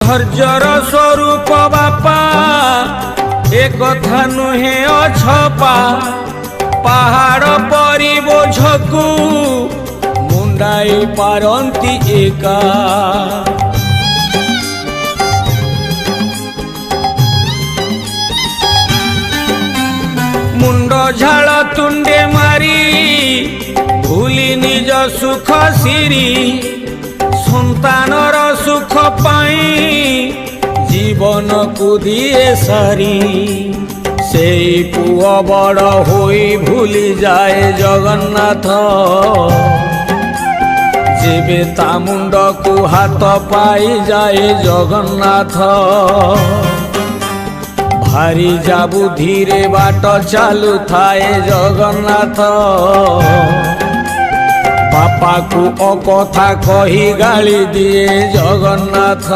धैर्यर स्वरूप बापा एक कथा नुहे अछपा पहाड़ परी बोझकू मुंडाई पारंती एका मुंड झाड़ तुंडे मारी भूली निज सुख सिरी संतानर सुख पाई जीवन को दिए सारी से पुआ बड़ होई भूली जाए जगन्नाथ जेबे ता मुंड को हाथ पाई जाए जगन्नाथ भारी जाबू धीरे बाट चालू थाए जगन्नाथ बापा को अकथा कही गाली दिए जगन्नाथ।